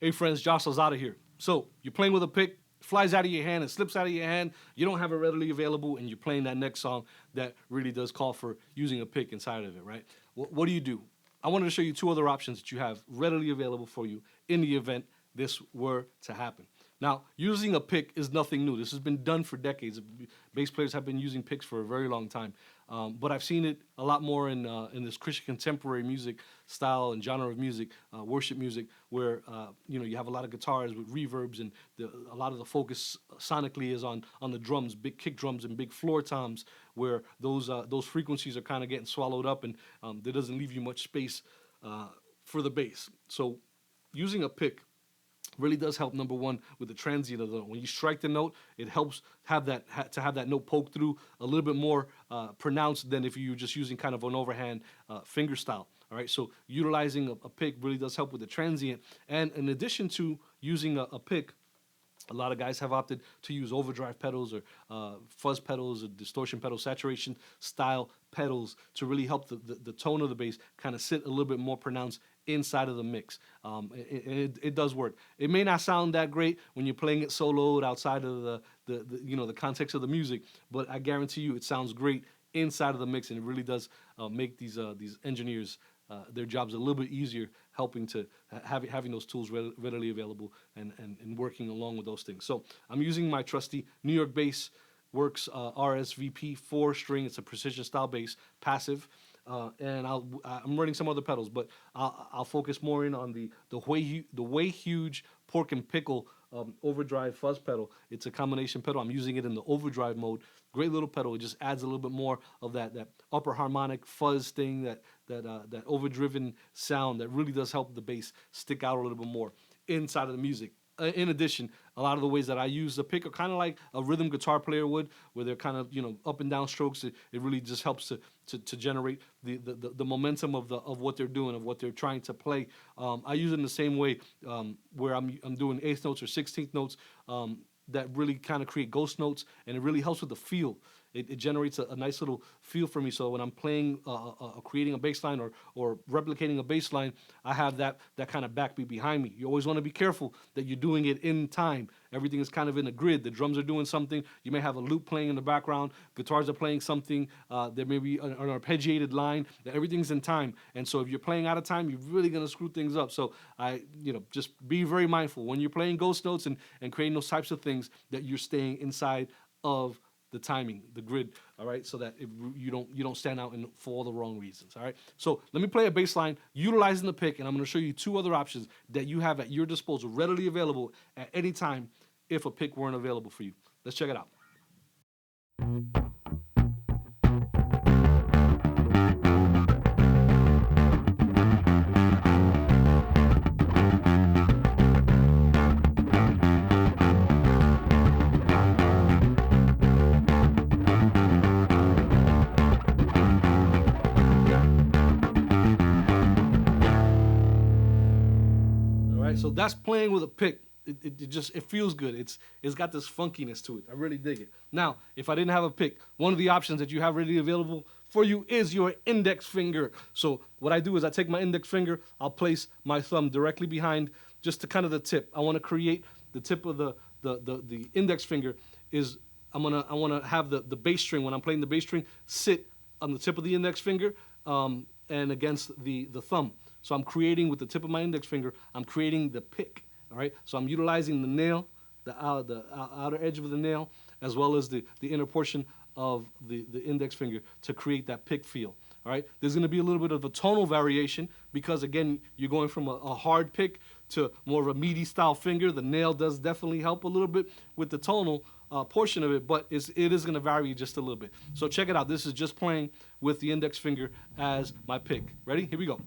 Hey friends, Josh Lozada here. So you're playing with a pick, flies out of your hand, it slips out of your hand, you don't have it readily available, and you're playing that next song that really does call for using a pick inside of it, right? What do you do? I wanted to show you two other options that you have readily available for you in the event this were to happen. Now, using a pick is nothing new. This has been done for decades. Bass players have been using picks for a very long time. But I've seen it a lot more in this Christian contemporary music style and genre of music, worship music, where you have a lot of guitars with reverbs, and a lot of the focus sonically is on the drums, big kick drums and big floor toms, where those frequencies are kind of getting swallowed up, and there doesn't leave you much space for the bass. So using a pick really does help. Number one, with the transient of the note. When you strike the note, it helps have to have that note poke through a little bit more pronounced than if you're just using kind of an overhand finger style. All right, so utilizing a pick really does help with the transient. And in addition to using a pick, a lot of guys have opted to use overdrive pedals or fuzz pedals or distortion pedals, saturation style pedals to really help the tone of the bass kind of sit a little bit more pronounced inside of the mix. It does work. It may not sound that great when you're playing it soloed outside of the context of the music, but I guarantee you it sounds great inside of the mix, and it really does make these engineers their jobs a little bit easier, helping to having those tools readily available and working along with those things. So I'm using my trusty New York Bass Works RSVP 4-string. It's a precision style bass, passive. And I'm running some other pedals, but I'll focus more in on the way huge pork and pickle overdrive fuzz pedal. It's a combination pedal. I'm using it in the overdrive mode. Great little pedal. It just adds a little bit more of that upper harmonic fuzz thing, that overdriven sound that really does help the bass stick out a little bit more inside of the music. In addition, a lot of the ways that I use the pick are kind of like a rhythm guitar player would, where they're kind of up and down strokes. It really just helps to generate the momentum of what they're doing, of what they're trying to play. I use it in the same way where I'm doing eighth notes or 16th notes that really kind of create ghost notes, and it really helps with the feel. It generates a nice little feel for me. So when I'm playing, creating a bass line or replicating a bass line, I have that kind of backbeat behind me. You always want to be careful that you're doing it in time. Everything is kind of in a grid. The drums are doing something. You may have a loop playing in the background. Guitars are playing something. There may be an arpeggiated line. Everything's in time. And so if you're playing out of time, you're really going to screw things up. So just be very mindful when you're playing ghost notes and creating those types of things, that you're staying inside of the timing, the grid, all right, so that you don't stand out for all the wrong reasons, all right? So let me play a bass line utilizing the pick, and I'm going to show you two other options that you have at your disposal, readily available at any time if a pick weren't available for you. Let's check it out. So that's playing with a pick. It feels good. It's got this funkiness to it. I really dig it. Now, if I didn't have a pick, one of the options that you have readily available for you is your index finger. So what I do is I take my index finger, I'll place my thumb directly behind just to kind of the tip. I want to create the tip of the index finger is I want to have the bass string, when I'm playing the bass string, sit on the tip of the index finger and against the thumb. So I'm creating with the tip of my index finger, I'm creating the pick, all right? So I'm utilizing the nail, the outer edge of the nail, as well as the inner portion of the index finger to create that pick feel, all right? There's gonna be a little bit of a tonal variation because, again, you're going from a hard pick to more of a meaty style finger. The nail does definitely help a little bit with the tonal portion of it, but it is going to vary just a little bit. So check it out. This is just playing with the index finger as my pick. Ready? Here we go.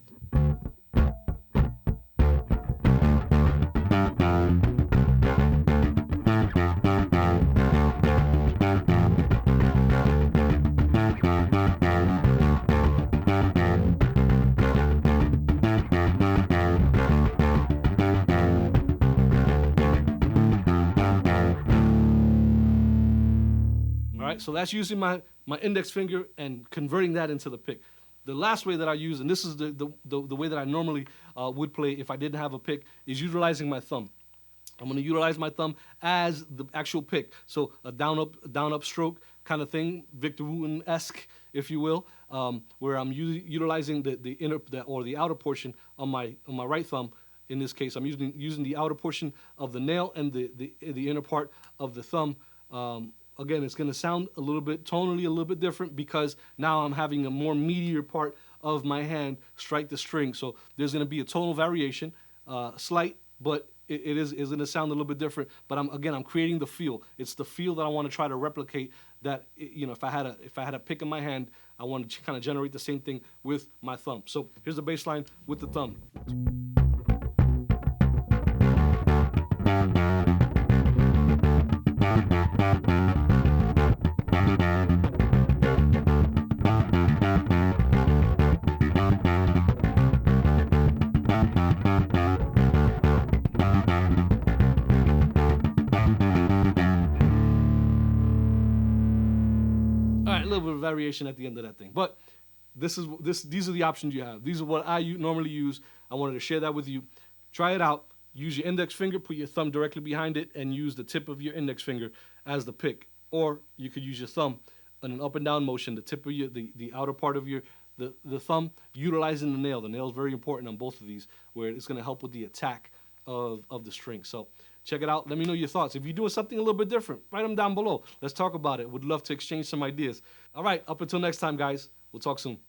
So that's using my index finger and converting that into the pick. The last way that I use, and this is the way that I normally would play if I didn't have a pick, is utilizing my thumb. I'm going to utilize my thumb as the actual pick. So a down up stroke kind of thing, Victor Wooten-esque, if you will, where I'm utilizing the inner or the outer portion on my right thumb. In this case, I'm using the outer portion of the nail and the inner part of the thumb. Again, it's going to sound a little bit tonally a little bit different because now I'm having a more meatier part of my hand strike the string. So there's going to be a tonal variation, slight, but it is going to sound a little bit different. But I'm creating the feel. It's the feel that I want to try to replicate. That, you know, if I had a pick in my hand, I want to kind of generate the same thing with my thumb. So here's the bass line with the thumb. All right, a little bit of variation at the end of that thing. But these are the options you have. These are what I normally use. I wanted to share that with you. Try it out. Use your index finger, put your thumb directly behind it, and use the tip of your index finger as the pick. Or you could use your thumb in an up and down motion, the tip of the outer part of the thumb, utilizing the nail. The nail is very important on both of these, where it's going to help with the attack of the string. So check it out. Let me know your thoughts. If you're doing something a little bit different, write them down below. Let's talk about it. Would love to exchange some ideas. All right, up until next time, guys. We'll talk soon.